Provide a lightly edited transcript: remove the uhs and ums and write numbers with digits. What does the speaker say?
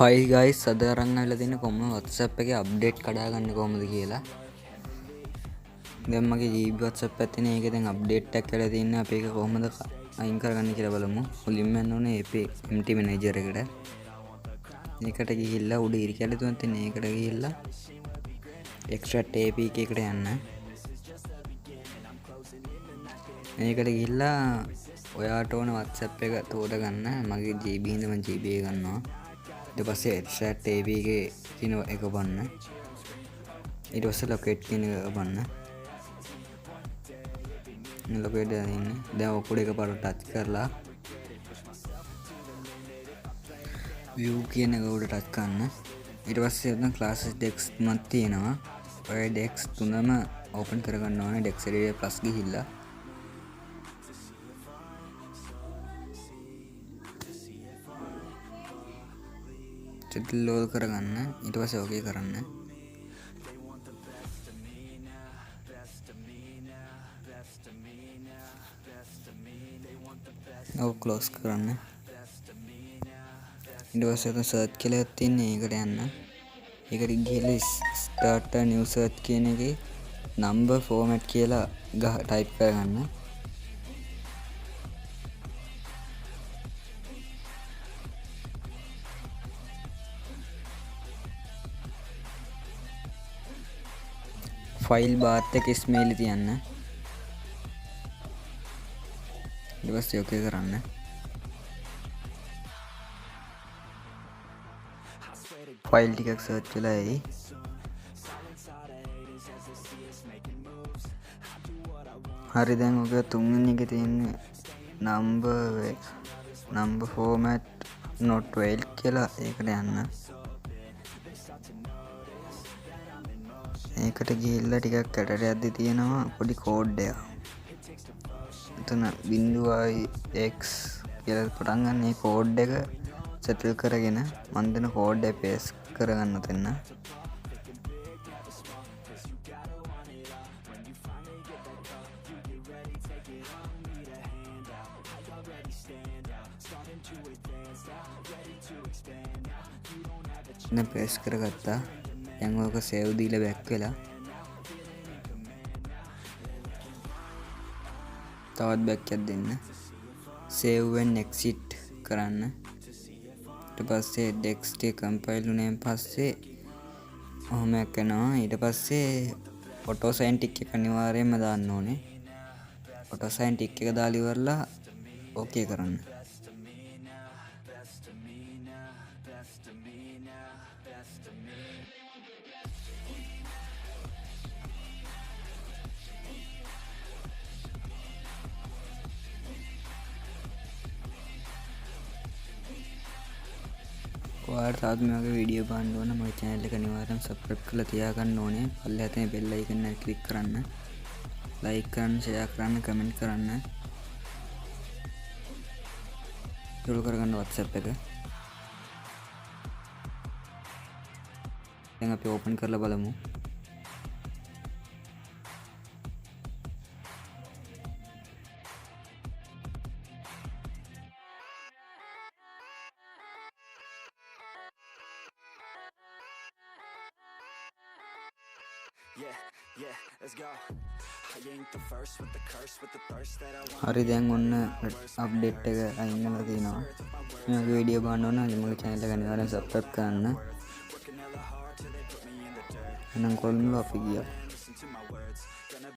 හයි guys අද අරන් ආවිල්ලා තියෙන කොහොමද WhatsApp එකේ අප්ඩේට් කඩා ගන්න කොහොමද කියලා. දැන් මගේ GB WhatsApp එකේ තියෙන ඒකේ දැන් අප්ඩේට් එකක් කරලා තියෙනවා. අපි ඒක කොහොමද අයින් කරගන්නේ කියලා බලමු. මුලින්ම යන්න ඕනේ MT manager එකට. ඒකට ගිහිල්ලා උඩ ඉරි කැලේ තුනක් තියෙන ඒකට ගිහිල්ලා extract APK එකට යන්න. මේකට ගිහිල්ලා ඔයාට ඕන WhatsApp එක තෝරගන්න. මගේ GB හින්දා මම GB එක ගන්නවා. ඊට පස්සේ extract APK කියන එක බලන්න. ඊට පස්සේ locate කියන එක බලන්න. locate දෙන්න. දැන් ඔකුඩ එකපාර ටච් කරලා view කියන එක උඩ ටච් කරන්න. ඊට පස්සේ එතන classes desk තුනක් තියෙනවා. ඔය desk තුනම open කරගන්න ඕනේ. desk area plus ගිහිල්ලා ලෝඩ් කරගන්න. ඊට පස්සේ ඕකේ කරන්න. ඔව් ක්ලෝස් කරන්න. ඊට පස්සේ ඒක සර්ච් කියලා තියෙන්නේ ඒකට යන්න. ඒකට ගිහලා start a new search කියන එකේ number format කියලා type කරගන්න. ෆයිල් බාත් එක ස්මේල් තියන්න. ඊට පස්සේ ඕකේ කරන්න. ෆයිල් ටිකක් සර්ච් වෙලා එයි. හරි දැන් ඔක තුන්වෙනි එකේ තියෙන්නේ number format not failed කියලා ඒකට යන්න. ඒකට ගිහිල්ලා ටිකක් කැටට යද්දි තියෙනවා පොඩි කෝඩ් එකක්. එතන 0x කියලා පටන් ගන්න. මේ කෝඩ් එක සෙටල් කරගෙන මම දෙන කෝඩ් එක පේස්ට් කරගන්න දෙන්න. දැන් පේස්ට් කරගත්තා. දැන් ඔක සේව් දීලා බැක් වෙලා තවත් බැක් එකක් දෙන්න. save and exit කරන්න. ඊට පස්සේ text එක compile වුණාන් පස්සේ ඔහොම කරනවා. ඊට පස්සේ auto sign tick එක අනිවාර්යයෙන්ම දාන්න ඕනේ. auto sign tick එක දාලා ඉවරලා okay කරන්න. ඔයාලට තාත් මේ වගේ වීඩියෝ බලන්න ඕන මගේ channel එක අනිවාර්යෙන් subscribe කරලා තියාගන්න ඕනේ. පල්ලෙහා තියෙන bell icon එක click කරන්න. like කරන්න, share කරන්න, comment කරන්න. download කරගන්න WhatsApp එක. දැන් අපි open කරලා බලමු. හරි දැන් ඔන්න අප්ඩේට් එක අයින් වෙලා තියෙනවා. මේ වගේ වීඩියෝ බලන්න ඕන නම් මගේ channel එක අනිවාර්යෙන් subscribe කරන්න. එහෙනම් කොල්මුල අපි ගියා.